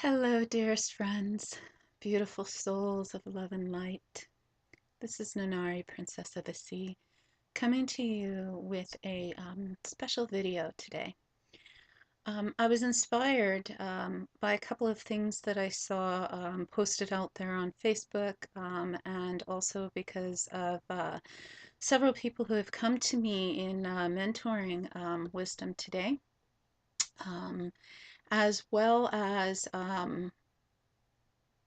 Hello, dearest friends, beautiful souls of love and light. This is Nanari, Princess of the Sea, coming to you with a special video today. I was inspired by a couple of things that I saw posted out there on Facebook, and also because of several people who have come to me in mentoring wisdom today, um, as well as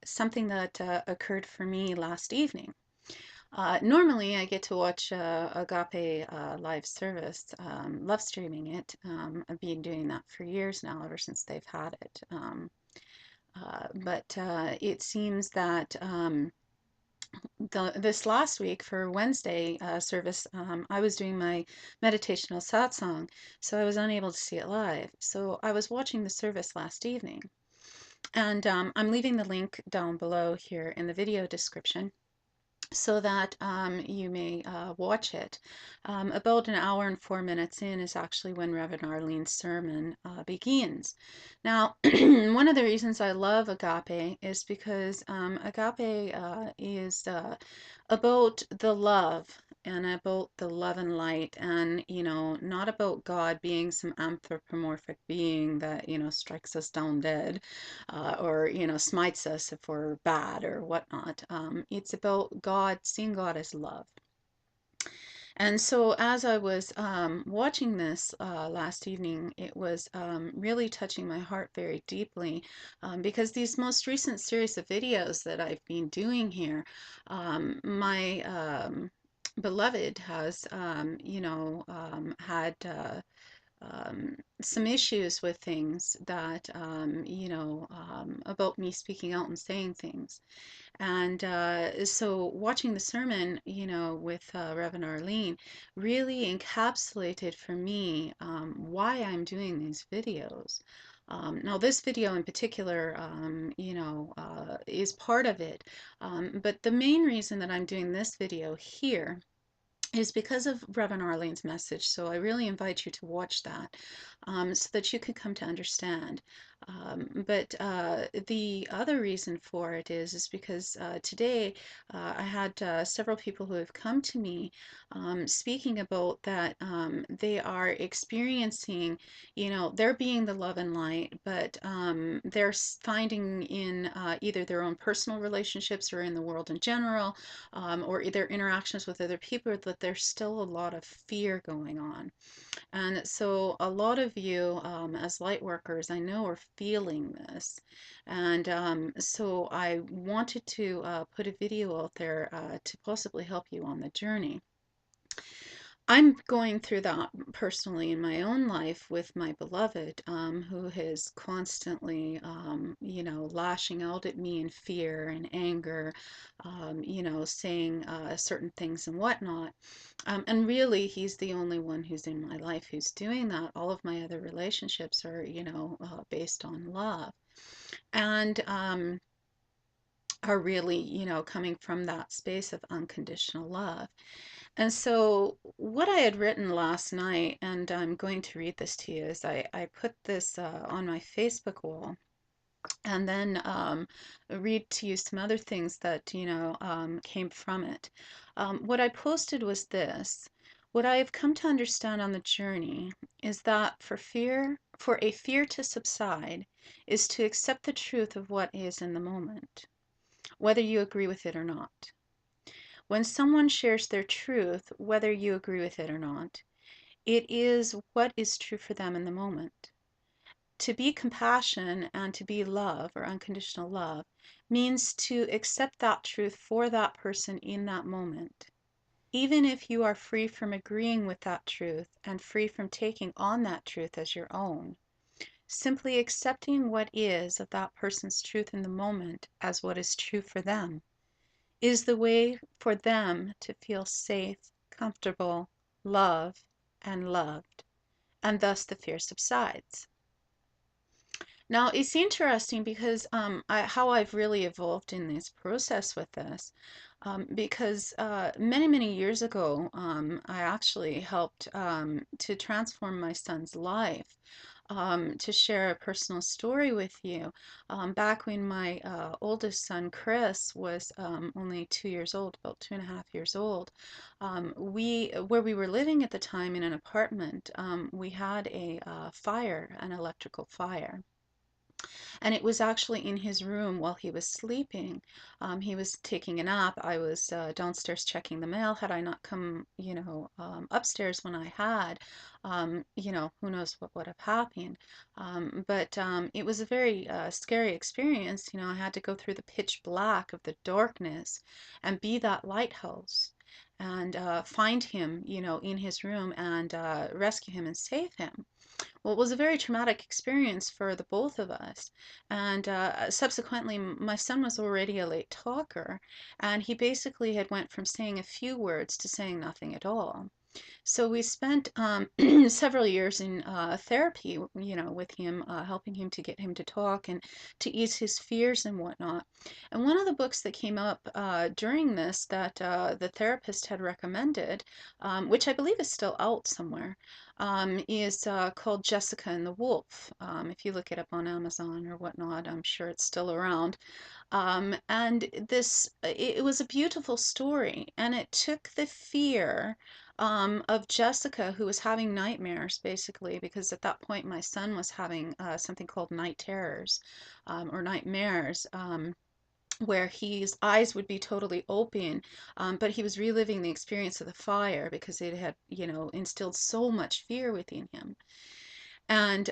something that occurred for me last evening. Normally, I get to watch Agape live service, love streaming it. I've been doing that for years now, ever since they've had it. But it seems that this last week for Wednesday service, I was doing my meditational satsang, so I was unable to see it live. So I was watching the service last evening. And I'm leaving the link down below here in the video description so that you may watch it. About an hour and 4 minutes in is actually when Reverend Arlene's sermon begins. Now, one of the reasons I love Agape is because Agape is about the love and about the love and light, and not about God being some anthropomorphic being that strikes us down dead, or smites us if we're bad or whatnot. It's about God, seeing God as love. And so as I was watching this last evening, it was really touching my heart very deeply, because these most recent series of videos that I've been doing here, my beloved has, had some issues with things that, about me speaking out and saying things. And so watching the sermon, with Reverend Arlene really encapsulated for me why I'm doing these videos. Now, this video in particular, is part of it. But the main reason that I'm doing this video here is because of Reverend Arlene's message. So I really invite you to watch that, so that you can come to understand. But the other reason for it is because today I had several people who have come to me speaking about that they are experiencing, they're being the love and light, but they're finding in either their own personal relationships or in the world in general, or their interactions with other people, that there's still a lot of fear going on. And so a lot of you, as light workers, I know are feeling this. And so I wanted to put a video out there to possibly help you on the journey. I'm going through that personally in my own life with my beloved, who is constantly, lashing out at me in fear and anger, saying certain things and whatnot. And really, he's the only one who's in my life who's doing that. All of my other relationships are, based on love. And are really, coming from that space of unconditional love. And so, what I had written last night, and I'm going to read this to you, is I put this on my Facebook wall, and then read to you some other things that, came from it. What I posted was this. What I have come to understand on the journey is that for a fear to subside, is to accept the truth of what is in the moment, whether you agree with it or not. When someone shares their truth, whether you agree with it or not, it is what is true for them in the moment. To be compassion and to be love or unconditional love means to accept that truth for that person in that moment. Even if you are free from agreeing with that truth and free from taking on that truth as your own, simply accepting what is of that person's truth in the moment as what is true for them is the way for them to feel safe, comfortable, loved, and loved, and thus the fear subsides. Now, it's interesting because how I've really evolved in this process with this, because many, many years ago, I actually helped to transform my son's life. to share a personal story with you. Back when my oldest son, Chris, was only 2 years old, about 2.5 years old, where we were living at the time in an apartment, we had a fire, an electrical fire. And it was actually in his room while he was sleeping. He was taking a nap. I was downstairs checking the mail. Had I not come, upstairs when I had, who knows what would have happened. But it was a very scary experience. I had to go through the pitch black of the darkness and be that lighthouse and find him, in his room and rescue him and save him. Well, it was a very traumatic experience for the both of us. And subsequently, my son was already a late talker, and he basically had went from saying a few words to saying nothing at all. So we spent several years in therapy, with him, helping him to get him to talk and to ease his fears and whatnot. And one of the books that came up during this that the therapist had recommended, which I believe is still out somewhere, is called Jessica and the Wolf. If you look it up on Amazon or whatnot, I'm sure it's still around. And it was a beautiful story, and it took the fear of Jessica, who was having nightmares basically, because at that point my son was having something called night terrors or nightmares. Where his eyes would be totally open, but he was reliving the experience of the fire because it had, instilled so much fear within him. And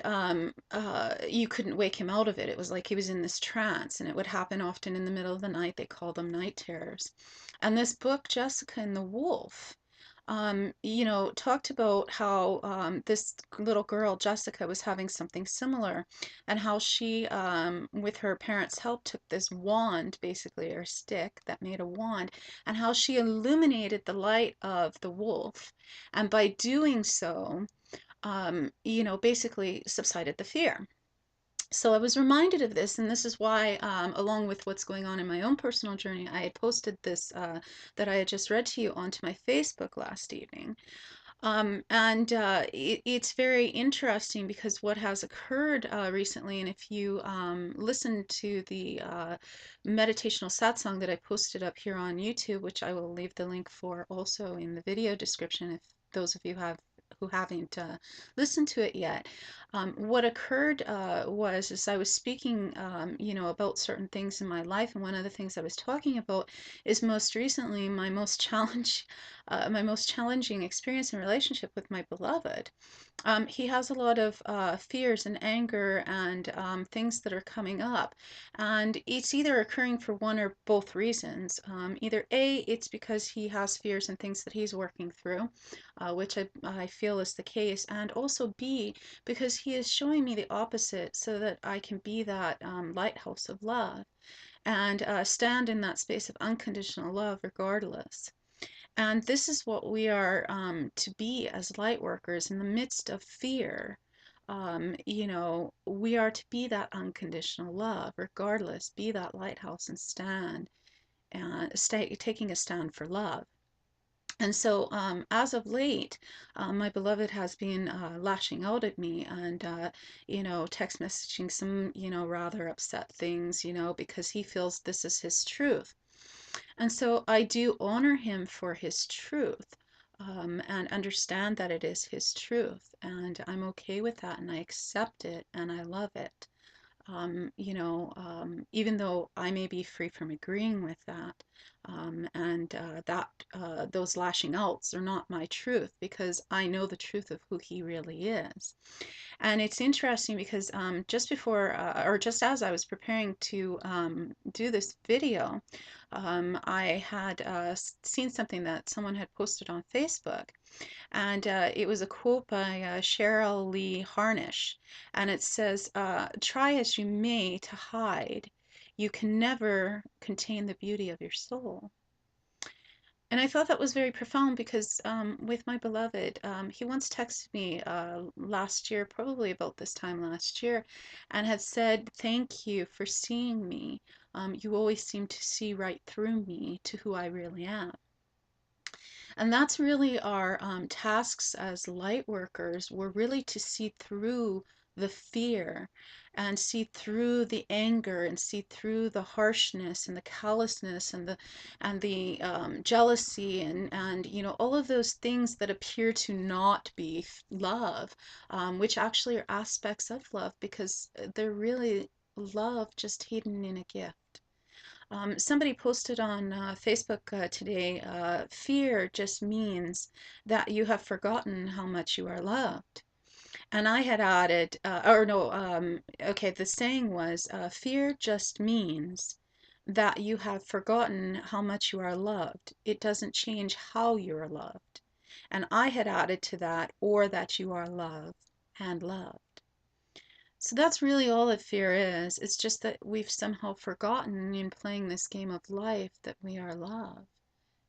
you couldn't wake him out of it. It was like he was in this trance, and it would happen often in the middle of the night. They call them night terrors. And this book, Jessica and the Wolf, talked about how this little girl, Jessica, was having something similar, and how she, with her parents' help, took this wand, basically, or stick that made a wand, and how she illuminated the light of the wolf. And by doing so, basically subsided the fear. So I was reminded of this, and this is why, along with what's going on in my own personal journey, I had posted this that I had just read to you onto my Facebook last evening. And it's very interesting because what has occurred recently, and if you listen to the meditational satsang that I posted up here on YouTube, which I will leave the link for also in the video description if those of you who haven't listened to it yet. What occurred was as I was speaking, about certain things in my life, and one of the things I was talking about is most recently my most challenging experience and relationship with my beloved. He has a lot of fears and anger and things that are coming up. And it's either occurring for one or both reasons. Either A, it's because he has fears and things that he's working through, which I feel is the case. And also B, because he is showing me the opposite so that I can be that lighthouse of love and stand in that space of unconditional love regardless. And this is what we are to be as light workers in the midst of fear. We are to be that unconditional love, regardless, be that lighthouse and stand and stay taking a stand for love. And so, as of late, my beloved has been lashing out at me and, text messaging some, rather upset things, because he feels this is his truth. And so I do honor him for his truth, and understand that it is his truth. And I'm okay with that, and I accept it, and I love it. Even though I may be free from agreeing with that, and that those lashing outs are not my truth because I know the truth of who he really is. And it's interesting because just before, or just as I was preparing to do this video, I had seen something that someone had posted on Facebook, and it was a quote by Cheryl Lee Harnish, and it says, "Try as you may to hide, you can never contain the beauty of your soul." And I thought that was very profound because with my beloved, he once texted me last year, probably about this time last year, and had said, "Thank you for seeing me. You always seem to see right through me to who I really am." And that's really our tasks as light workers. We're really to see through the fear and see through the anger and see through the harshness and the callousness and the jealousy and all of those things that appear to not be love, which actually are aspects of love because they're really love just hidden in a gift. Somebody posted on Facebook today, fear just means that you have forgotten how much you are loved. And I had added, or no, okay, the saying was, fear just means that you have forgotten how much you are loved. It doesn't change how you are loved. And I had added to that, or that you are loved and loved. So that's really all that fear is. It's just that we've somehow forgotten in playing this game of life that we are love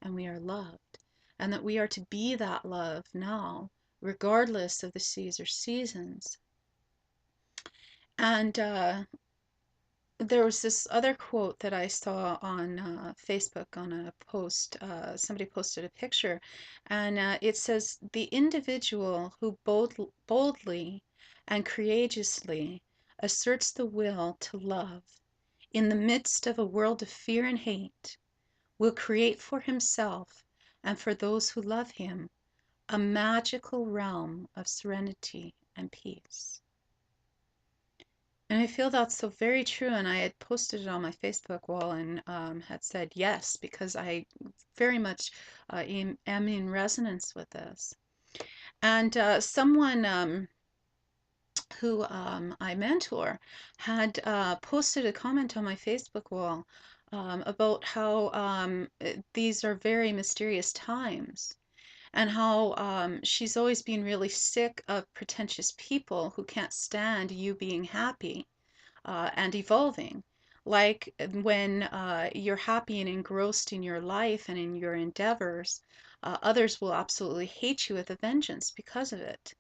and we are loved and that we are to be that love now, regardless of the seasons. And there was this other quote that I saw on Facebook on a post. Somebody posted a picture, and it says, "The individual who boldly and courageously asserts the will to love in the midst of a world of fear and hate will create for himself and for those who love him a magical realm of serenity and peace." And I feel that's so very true. And I had posted it on my Facebook wall and had said yes, because I very much am in resonance with this. And someone who I mentor had posted a comment on my Facebook wall about how these are very mysterious times and how she's always been really sick of pretentious people who can't stand you being happy and evolving. Like when you're happy and engrossed in your life and in your endeavors, others will absolutely hate you with a vengeance because of it.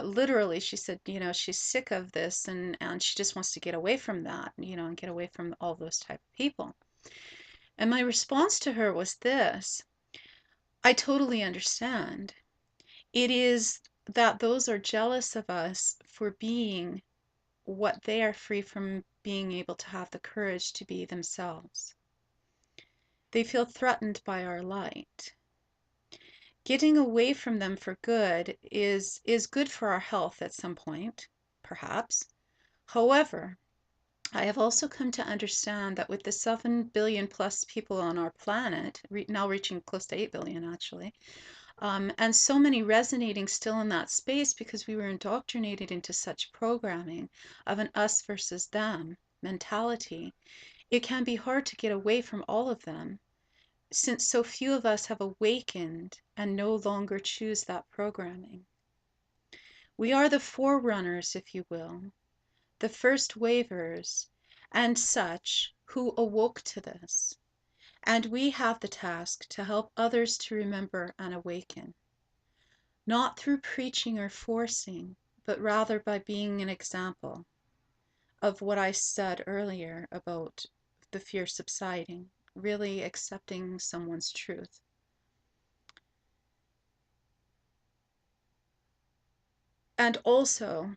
Literally, she said, she's sick of this and she just wants to get away from that, and get away from all those type of people. And my response to her was this: I totally understand. It is that those are jealous of us for being what they are free from being able to have the courage to be themselves. They feel threatened by our light. Getting away from them for good is good for our health at some point, perhaps. However, I have also come to understand that with the 7 billion plus people on our planet, now reaching close to 8 billion actually, and so many resonating still in that space because we were indoctrinated into such programming of an us versus them mentality, it can be hard to get away from all of them since so few of us have awakened and no longer choose that programming. We are the forerunners, if you will, the first wavers and such who awoke to this. And we have the task to help others to remember and awaken, not through preaching or forcing, but rather by being an example of what I said earlier about the fear subsiding, really accepting someone's truth. And also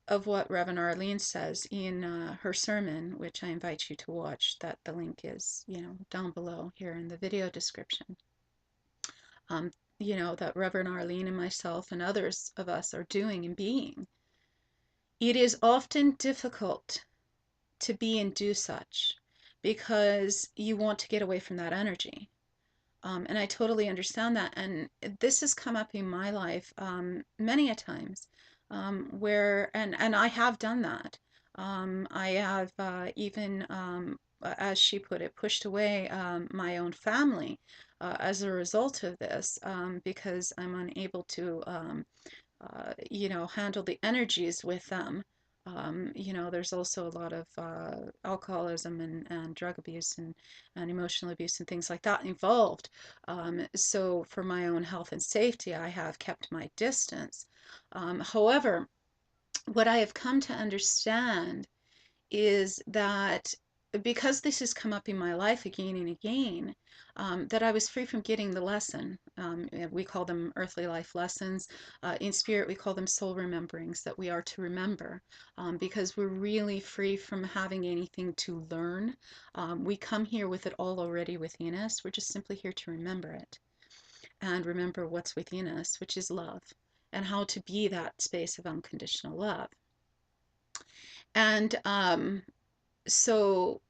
of what Reverend Arlene says in her sermon, which I invite you to watch, that the link is, down below here in the video description. That Reverend Arlene and myself and others of us are doing and being. It is often difficult to be and do such because you want to get away from that energy. And I totally understand that. And this has come up in my life many a times and I have done that. I have even, as she put it, pushed away my own family as a result of this because I'm unable to handle the energies with them. There's also a lot of alcoholism and drug abuse and emotional abuse and things like that involved. So for my own health and safety, I have kept my distance. However, what I have come to understand is that because this has come up in my life again and again, that I was free from getting the lesson. We call them earthly life lessons. In spirit, we call them soul rememberings, that we are to remember, because we're really free from having anything to learn. We come here with it all already within us. We're just simply here to remember it and remember what's within us, which is love, and how to be that space of unconditional love. And so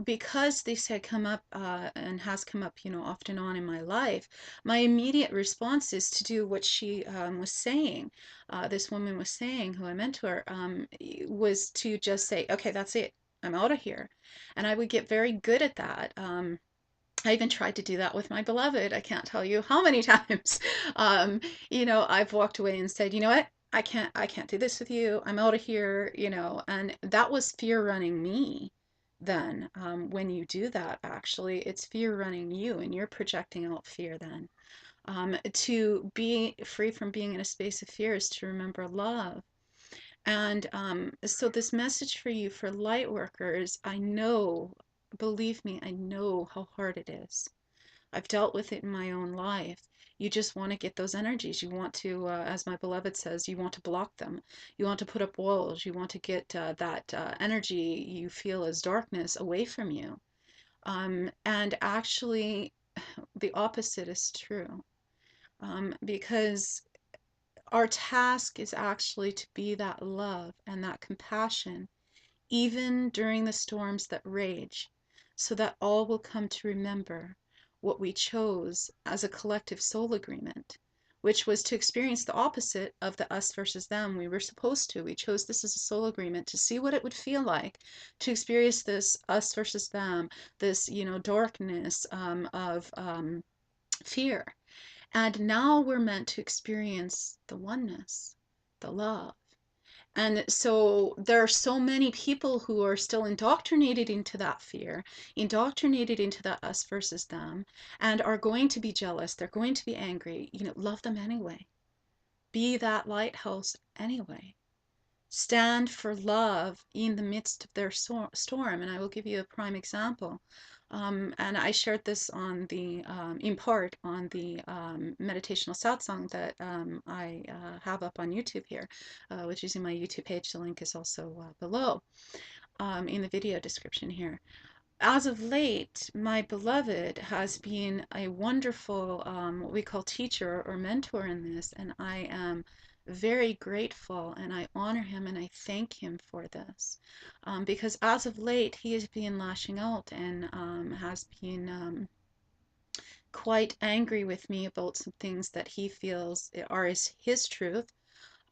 because this had come up and has come up, off and on in my life, my immediate response is to do what she was saying. This woman was saying, who I mentor, was to just say, okay, that's it. I'm out of here. And I would get very good at that. I even tried to do that with my beloved. I can't tell you how many times. I've walked away and said, you know what? I can't do this with you. I'm out of here, and that was fear running me then. When you do that, actually, it's fear running you, and you're projecting out fear then. To be free from being in a space of fear is to remember love. And so this message for you, for light workers, I know, believe me, I know how hard it is. I've dealt with it in my own life. You just want to get those energies. You want to, as my beloved says, you want to block them. You want to put up walls. You want to get that energy you feel as darkness away from you. And actually, the opposite is true. Because our task is actually to be that love and that compassion even during the storms that rage, so that all will come to remember what we chose as a collective soul agreement, which was to experience the opposite of the us versus them we were supposed to. We chose this as a soul agreement to see what it would feel like to experience this us versus them, this, darkness of fear. And now we're meant to experience the oneness, the love. And so there are so many people who are still indoctrinated into that fear, indoctrinated into that us versus them, and are going to be jealous. They're going to be angry. Love them anyway. Be that lighthouse anyway. Stand for love in the midst of their storm. And I will give you a prime example. And I shared this in part on the meditational satsang that I have up on YouTube here, which is in my YouTube page. The link is also below in the video description here. As of late, my beloved has been a wonderful, what we call teacher or mentor in this, and I am very grateful and I honor him and I thank him for this. Because as of late, he has been lashing out and has been quite angry with me about some things that he feels are his truth,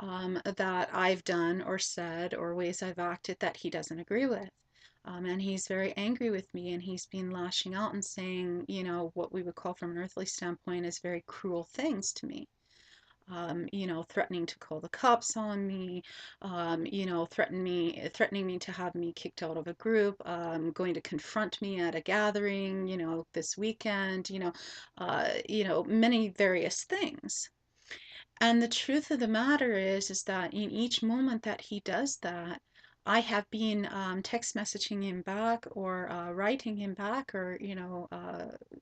that I've done or said or ways I've acted that he doesn't agree with. And he's very angry with me and he's been lashing out and saying, what we would call from an earthly standpoint is very cruel things to me. Threatening to call the cops on me, threatening me to have me kicked out of a group, going to confront me at a gathering, this weekend, many various things. And the truth of the matter is that in each moment that he does that, I have been text messaging him back or writing him back or,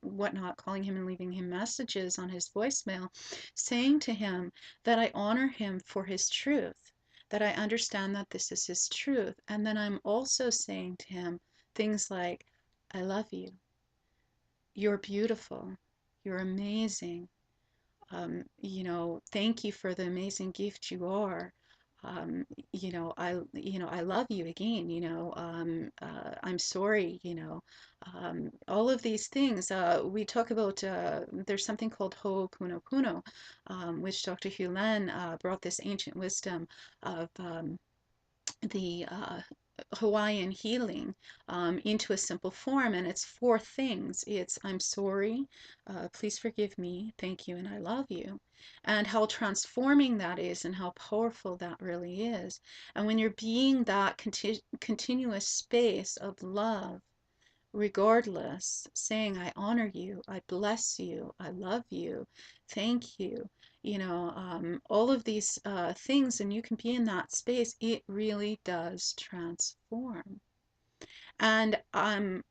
whatnot, calling him and leaving him messages on his voicemail, saying to him that I honor him for his truth, that I understand that this is his truth. And then I'm also saying to him things like, I love you. You're beautiful. You're amazing. Thank you for the amazing gift you are. I love you again, I'm sorry, all of these things. We talk about, there's something called Ho'oponopono, which Dr. Hugh Len brought this ancient wisdom of the Hawaiian healing into a simple form, and it's four things. It's I'm sorry, please forgive me, thank you, and I love you. And how transforming that is, and how powerful that really is. And when you're being that continuous space of love, regardless, saying, I honor you, I bless you, I love you, thank you, all of these things, and you can be in that space, it really does transform. And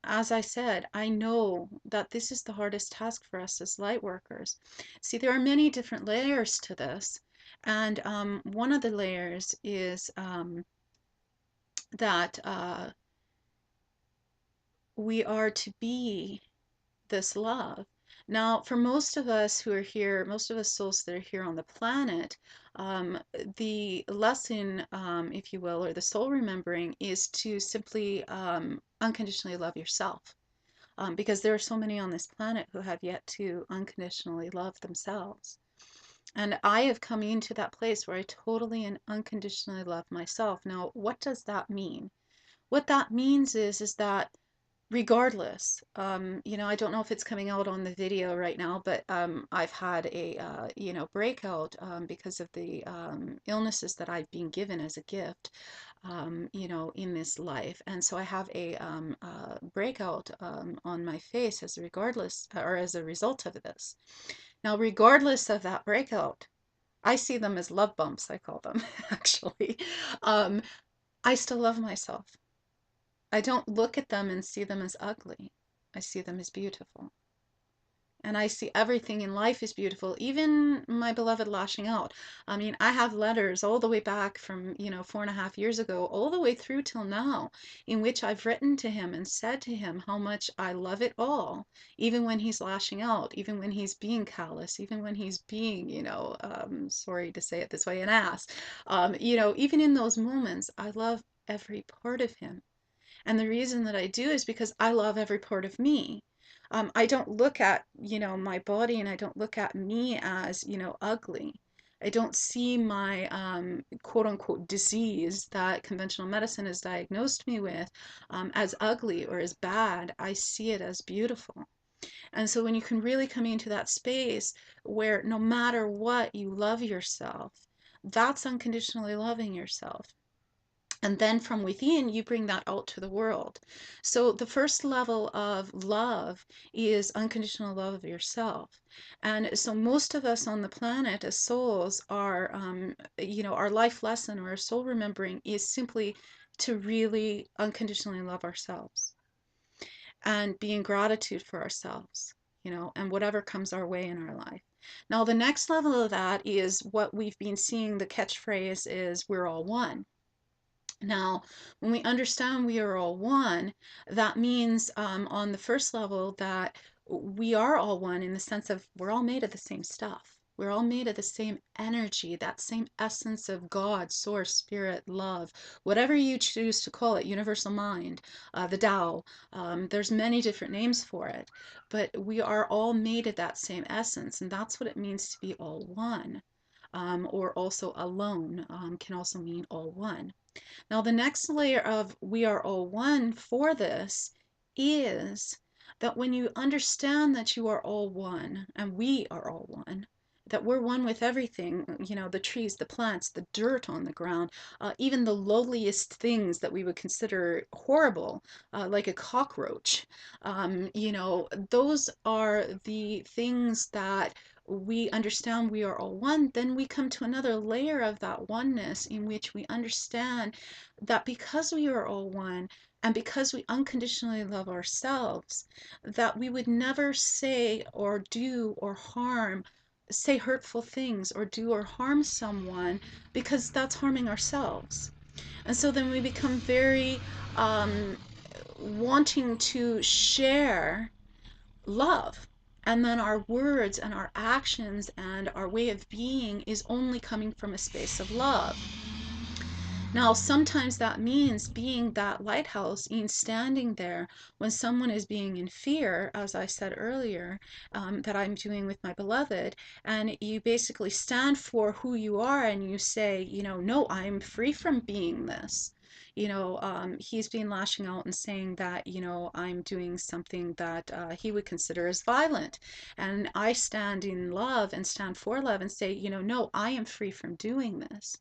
as I said, I know that this is the hardest task for us as light workers. See, there are many different layers to this. And one of the layers is that we are to be this love. Now, for most of us who are here, most of us souls that are here on the planet, um, the lesson, if you will, or the soul remembering is to simply unconditionally love yourself. Because there are so many on this planet who have yet to unconditionally love themselves. And I have come into that place where I totally and unconditionally love myself. Now, what does that mean? What that means is that regardless, I don't know if it's coming out on the video right now, but I've had a breakout because of the illnesses that I've been given as a gift, in this life. And so I have a breakout on my face as regardless or as a result of this. Now, regardless of that breakout, I see them as love bumps, I call them, actually. Um, I still love myself. I don't look at them and see them as ugly. I see them as beautiful. And I see everything in life is beautiful, even my beloved lashing out. I mean, I have letters all the way back from, 4.5 years ago, all the way through till now, in which I've written to him and said to him how much I love it all, even when he's lashing out, even when he's being callous, even when he's being, sorry to say it this way, an ass. Even in those moments, I love every part of him. And the reason that I do is because I love every part of me. I don't look at, my body, and I don't look at me as, ugly. I don't see my quote unquote disease that conventional medicine has diagnosed me with as ugly or as bad. I see it as beautiful. And so when you can really come into that space where no matter what, you love yourself, that's unconditionally loving yourself. And then from within, you bring that out to the world. So the first level of love is unconditional love of yourself. And so most of us on the planet as souls are, our life lesson or our soul remembering is simply to really unconditionally love ourselves and be in gratitude for ourselves, and whatever comes our way in our life. Now, the next level of that is what we've been seeing. The catchphrase is we're all one. Now, when we understand we are all one, that means on the first level that we are all one in the sense of we're all made of the same stuff. We're all made of the same energy, that same essence of God, source, spirit, love, whatever you choose to call it, universal mind, the Tao. There's many different names for it, but we are all made of that same essence, and that's what it means to be all one. Or also alone can also mean all one. Now, the next layer of we are all one for this is that when you understand that you are all one and we are all one, that we're one with everything, the trees, the plants, the dirt on the ground, even the lowliest things that we would consider horrible, like a cockroach. Those are the things that we understand we are all one. Then we come to another layer of that oneness in which we understand that because we are all one and because we unconditionally love ourselves, that we would never say or do or say hurtful things or do or harm someone because that's harming ourselves. And so then we become very wanting to share love. And then our words and our actions and our way of being is only coming from a space of love. Now, sometimes that means being that lighthouse, in standing there when someone is being in fear, as I said earlier, that I'm doing with my beloved, and you basically stand for who you are and you say, no, I'm free from being this. He's been lashing out and saying that, I'm doing something that he would consider as violent. And I stand in love and stand for love and say, no, I am free from doing this.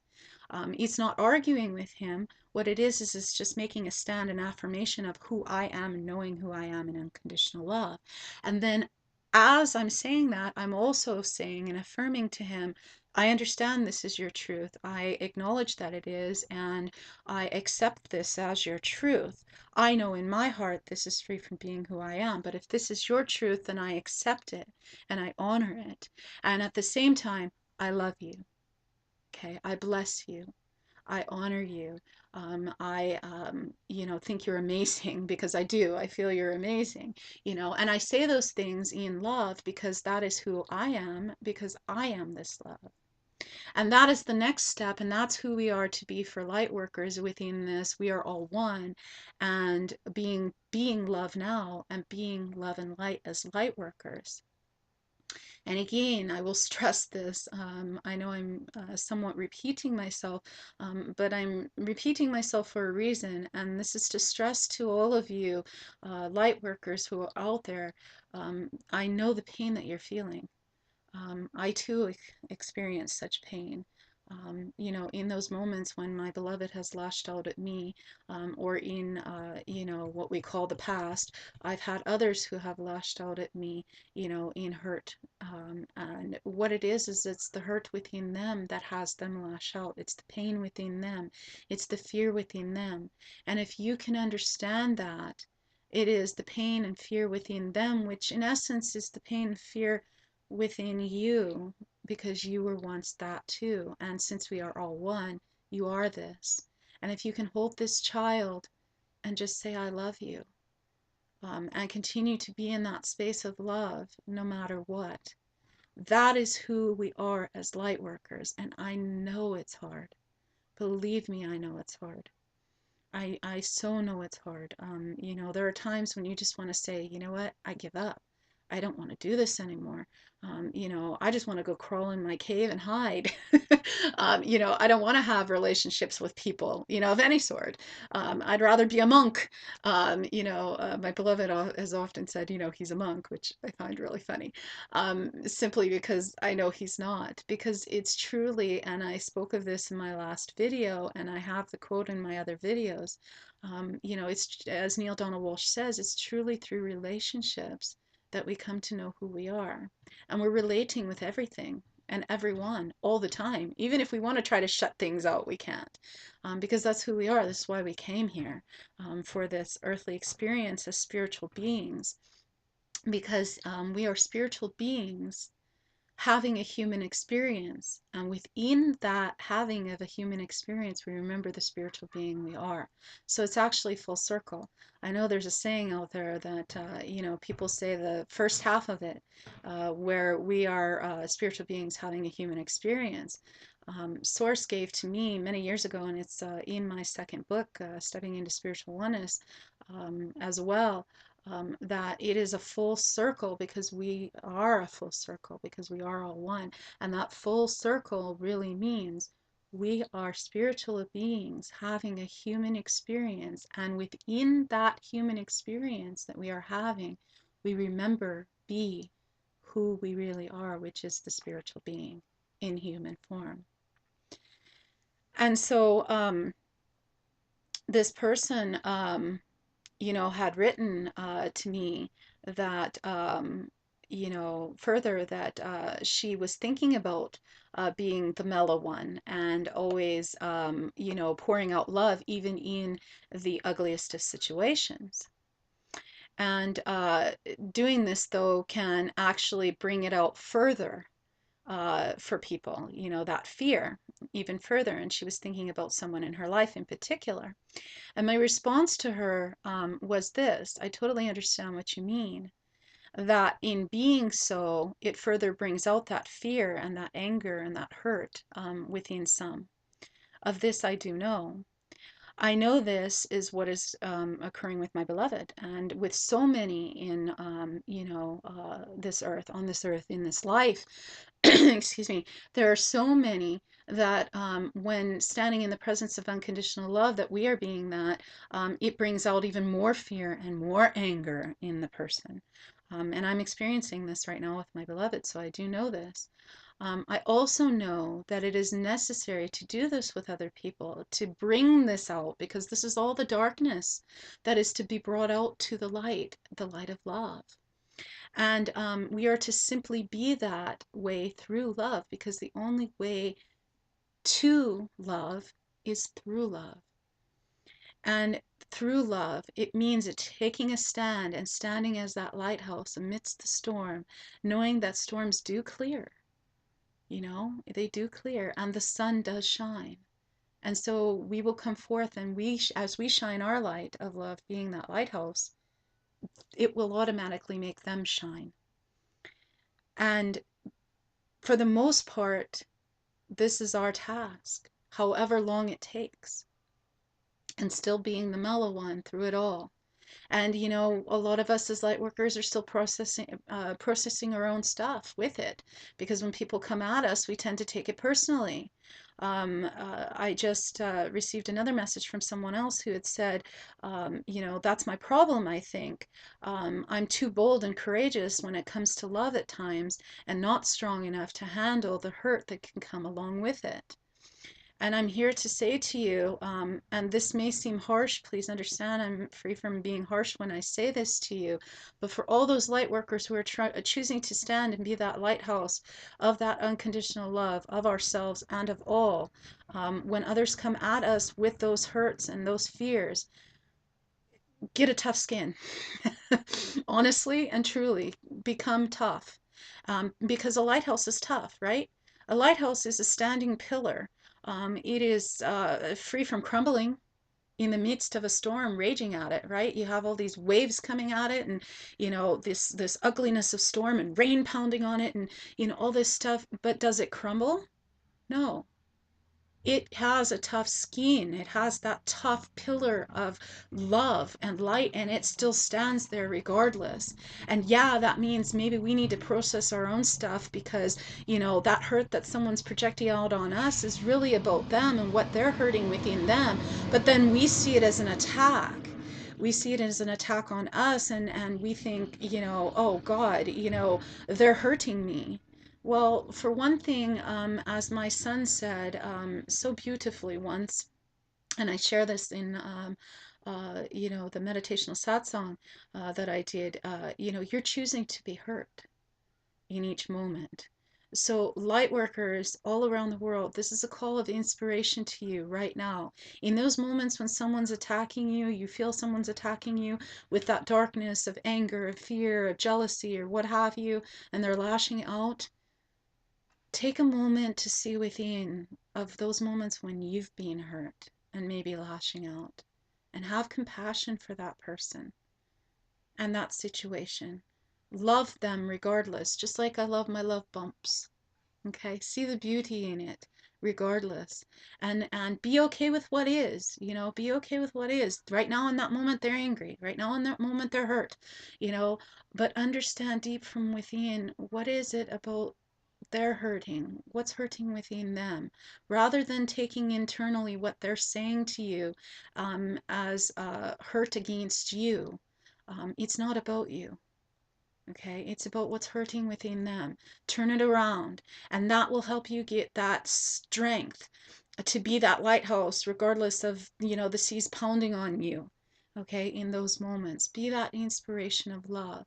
It's not arguing with him. What it is it's just making a stand, an affirmation of who I am and knowing who I am in unconditional love. And then as I'm saying that, I'm also saying and affirming to him, I understand this is your truth. I acknowledge that it is, and I accept this as your truth. I know in my heart this is free from being who I am, but if this is your truth, then I accept it and I honor it. And at the same time, I love you. Okay, I bless you. I honor you. I think you're amazing because I do. I feel you're amazing, and I say those things in love because that is who I am, because I am this love. And that is the next step, and that's who we are to be for light workers within this. We are all one, and being love now and being love and light as light workers. And again, I will stress this. I know I'm somewhat repeating myself, but I'm repeating myself for a reason. And this is to stress to all of you light workers who are out there. I know the pain that you're feeling. I too experience such pain. In those moments when my beloved has lashed out at me, or in, what we call the past, I've had others who have lashed out at me, in hurt. And what it is it's the hurt within them that has them lash out. It's the pain within them. It's the fear within them. And if you can understand that, it is the pain and fear within them, which in essence is the pain and fear within you, because you were once that too. And since we are all one, you are this. And if you can hold this child and just say, I love you, and continue to be in that space of love no matter what, that is who we are as light workers. And I know it's hard. Believe me, I know it's hard. I so know it's hard. There are times when you just want to say, you know what, I give up. I don't want to do this anymore. I just want to go crawl in my cave and hide. I don't want to have relationships with people, of any sort. I'd rather be a monk. My beloved has often said, he's a monk, which I find really funny, simply because I know he's not. Because it's truly, and I spoke of this in my last video, and I have the quote in my other videos. It's as Neil Donald Walsh says, it's truly through relationships that we come to know who we are. And we're relating with everything and everyone all the time. Even if we want to try to shut things out, we can't, because that's who we are. This is why we came here, for this earthly experience as spiritual beings, because we are spiritual beings having a human experience. And within that having of a human experience, we remember the spiritual being we are. So it's actually full circle. I know there's a saying out there that, people say the first half of it, where we are spiritual beings having a human experience. Source gave to me many years ago, and it's in my second book, Stepping into Spiritual Oneness, as well, that it is a full circle because we are a full circle, because we are all one. And that full circle really means we are spiritual beings having a human experience. And within that human experience that we are having, we remember be who we really are, which is the spiritual being in human form. And so this person, had written to me that, further that she was thinking about being the mellow one and always, pouring out love even in the ugliest of situations. And doing this, though, can actually bring it out further for people, that fear even further. And she was thinking about someone in her life in particular. And my response to her was this: I totally understand what you mean. That in being so, it further brings out that fear and that anger and that hurt within some. Of this I do know. I know this is what is occurring with my beloved and with so many in, this earth, on this earth, in this life. Excuse me. There are so many that when standing in the presence of unconditional love, that we are being that, it brings out even more fear and more anger in the person. And I'm experiencing this right now with my beloved, so I do know this. I also know that it is necessary to do this with other people, to bring this out, because this is all the darkness that is to be brought out to the light of love. And we are to simply be that way through love, because the only way to love is through love. And through love, it means it taking a stand and standing as that lighthouse amidst the storm, knowing that storms do clear, they do clear, and the sun does shine. And so we will come forth, and as we shine our light of love, being that lighthouse, it will automatically make them shine. And for the most part, this is our task, however long it takes, and still being the mellow one through it all. And a lot of us as light workers are still processing our own stuff with it, because when people come at us, we tend to take it personally. I just received another message from someone else who had said, that's my problem, I think. I'm too bold and courageous when it comes to love at times, and not strong enough to handle the hurt that can come along with it. And I'm here to say to you, and this may seem harsh, please understand, I'm free from being harsh when I say this to you, but for all those light workers who are choosing to stand and be that lighthouse of that unconditional love of ourselves and of all, when others come at us with those hurts and those fears, get a tough skin. Honestly and truly, become tough. Because a lighthouse is tough, right? A lighthouse is a standing pillar. It is free from crumbling in the midst of a storm raging at it, right? You have all these waves coming at it, and this ugliness of storm and rain pounding on it, and all this stuff. But does it crumble? No. It has a tough skin. It has that tough pillar of love and light, and it still stands there regardless. And yeah, that means maybe we need to process our own stuff, because that hurt that someone's projecting out on us is really about them and what they're hurting within them. But then we see it as an attack. We see it as an attack on us, and we think, oh God, they're hurting me. Well, for one thing, as my son said so beautifully once, and I share this in the meditational satsang that I did, you're choosing to be hurt in each moment. So, light workers all around the world, this is a call of inspiration to you right now. In those moments when someone's attacking you, you feel someone's attacking you with that darkness of anger, of fear, of jealousy, or what have you, and they're lashing out. Take a moment to see within of those moments when you've been hurt and maybe lashing out, and have compassion for that person and that situation. Love them regardless, just like I love my love bumps. Okay, see the beauty in it regardless, and be okay with what is. Be okay with what is. Right now in that moment they're angry, right now in that moment they're hurt, but understand deep from within, what is it about they're hurting, what's hurting within them, rather than taking internally what they're saying to you as hurt against you. It's not about you. Okay, it's about what's hurting within them. Turn it around, and that will help you get that strength to be that lighthouse, regardless of the seas pounding on you. Okay, in those moments, be that inspiration of love.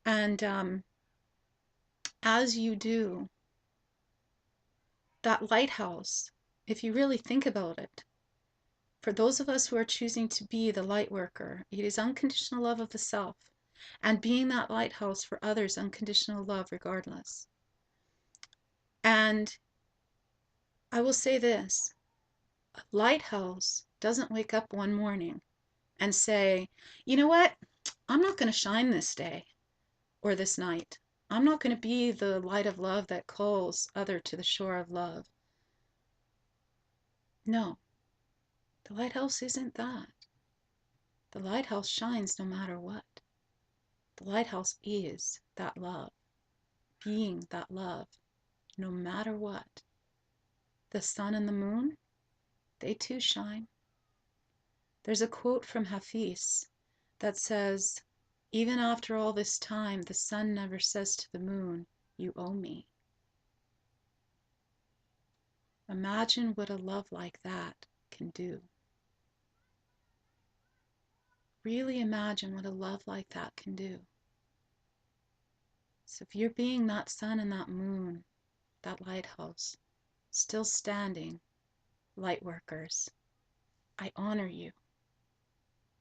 And as you do, that lighthouse, if you really think about it, for those of us who are choosing to be the light worker, it is unconditional love of the self, and being that lighthouse for others, unconditional love regardless. And I will say this, a lighthouse doesn't wake up one morning and say, you know what, I'm not going to shine this day or this night. I'm not going to be the light of love that calls other to the shore of love. No, the lighthouse isn't that. The lighthouse shines no matter what. The lighthouse is that love, being that love, no matter what. The sun and the moon, they too shine. There's a quote from Hafiz that says, even after all this time, the sun never says to the moon, you owe me. Imagine what a love like that can do. Really imagine what a love like that can do. So if you're being that sun and that moon, that lighthouse, still standing, light workers, I honor you,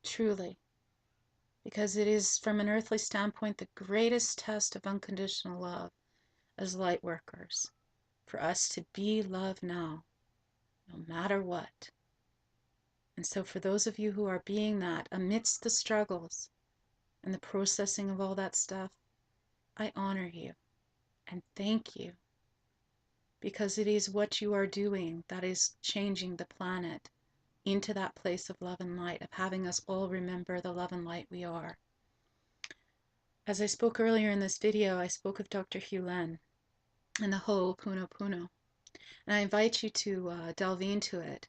truly, because it is, from an earthly standpoint, the greatest test of unconditional love as light workers, for us to be love now, no matter what. And so for those of you who are being that amidst the struggles and the processing of all that stuff, I honor you and thank you, because it is what you are doing that is changing the planet into that place of love and light, of having us all remember the love and light we are. As I spoke earlier in this video, I spoke of Dr. Hugh Len and the Ho'oponopono. And I invite you to delve into it.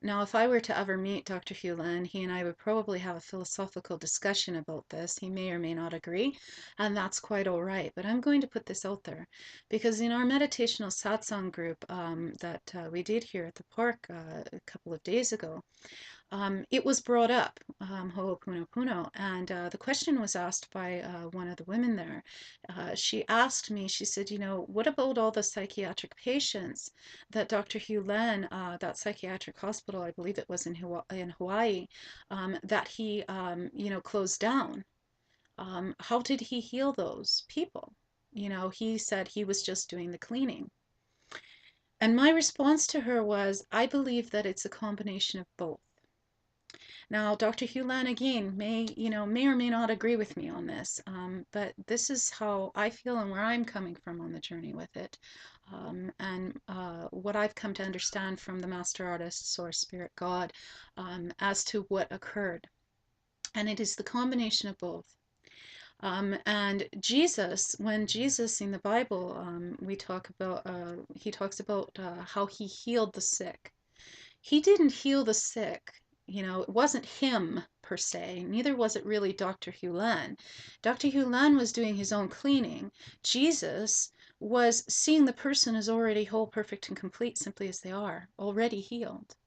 Now, if I were to ever meet Dr. Hugh Len, he and I would probably have a philosophical discussion about this. He may or may not agree, and that's quite all right. But I'm going to put this out there because in our meditational satsang group that we did here at the park a couple of days ago, it was brought up, Ho'oponopono, and the question was asked by one of the women there. She asked me, she said, you know, what about all the psychiatric patients that Dr. Hugh Len, that psychiatric hospital, I believe it was in Hawaii, that he, you know, closed down? How did he heal those people? You know, he said he was just doing the cleaning. And my response to her was, I believe that it's a combination of both. Now, Dr. Hugh Len, again, may or may not agree with me on this, but this is how I feel and where I'm coming from on the journey with it, and what I've come to understand from the Master Artist, Source, Spirit, God, as to what occurred. And it is the combination of both. And Jesus, when Jesus in the Bible, he talks about how he healed the sick. He didn't heal the sick. You know, it wasn't him per se, neither was it really Dr. Hugh Len. Dr. Hugh Len was doing his own cleaning. Jesus was seeing the person as already whole, perfect, and complete, simply as they are, already healed.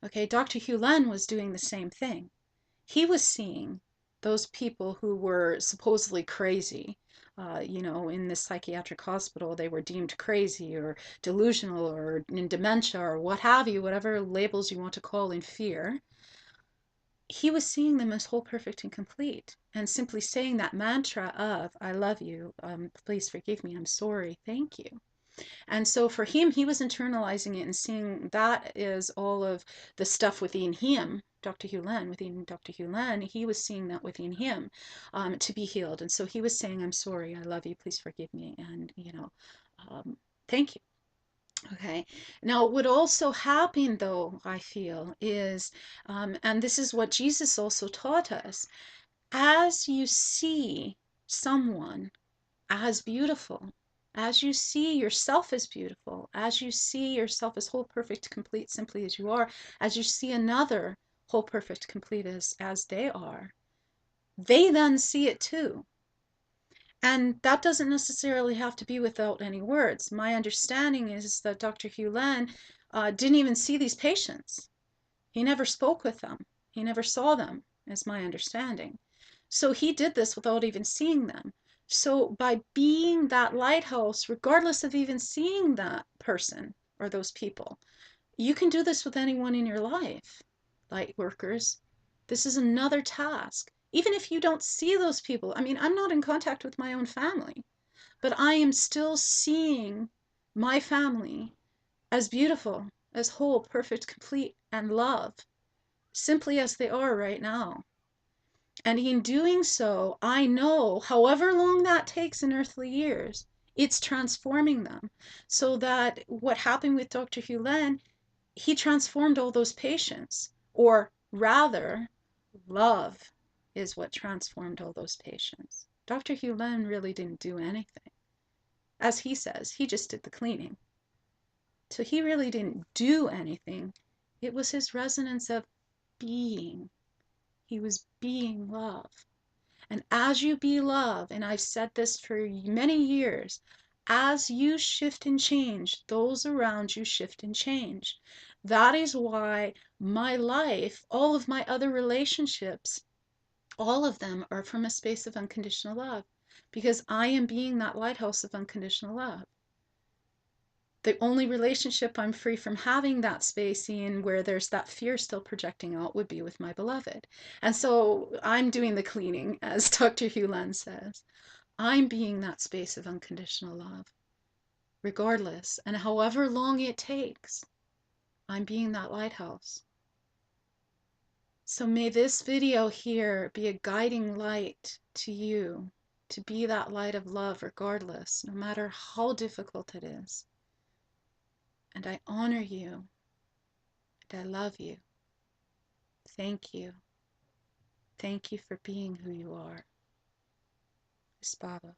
Okay, Dr. Hugh Len was doing the same thing. He was seeing those people who were supposedly crazy. You know, in this psychiatric hospital, they were deemed crazy or delusional or in dementia or what have you, whatever labels you want to call in fear. He was seeing them as whole, perfect, and complete. And simply saying that mantra of, I love you, please forgive me, I'm sorry, thank you. And so for him, he was internalizing it and seeing that is all of the stuff within him, within Dr. Hugh Len, he was seeing that within him to be healed. And so he was saying, I'm sorry, I love you, please forgive me, and, you know, thank you. Okay. Now, what also happened, though, I feel, is, and this is what Jesus also taught us, as you see someone as beautiful, as you see yourself as beautiful, as you see yourself as whole, perfect, complete, simply as you are, as you see another whole, perfect, complete as they are, they then see it too. And that doesn't necessarily have to be without any words. My understanding is that Dr. Hugh Len didn't even see these patients. He never spoke with them. He never saw them, is my understanding. So he did this without even seeing them. So by being that lighthouse, regardless of even seeing that person or those people, you can do this with anyone in your life, light workers. This is another task. Even if you don't see those people, I mean, I'm not in contact with my own family, but I am still seeing my family as beautiful, as whole, perfect, complete, and love, simply as they are right now. And in doing so, I know, however long that takes in earthly years, it's transforming them. So that what happened with Dr. Hugh Len, he transformed all those patients. Or rather, love is what transformed all those patients. Dr. Hugh Len really didn't do anything. As he says, he just did the cleaning. So he really didn't do anything. It was his resonance of being. He was being love. And as you be love, and I've said this for many years, as you shift and change, those around you shift and change. That is why my life, all of my other relationships, all of them are from a space of unconditional love. because I am being that lighthouse of unconditional love. The only relationship I'm free from having that space in where there's that fear still projecting out would be with my beloved. And so I'm doing the cleaning, as Dr. Hugh Len says. I'm being that space of unconditional love, regardless. And however long it takes, I'm being that lighthouse. So may this video here be a guiding light to you to be that light of love regardless, no matter how difficult it is. And I honor you and I love you. Thank you. Thank you for being who you are. Espavo.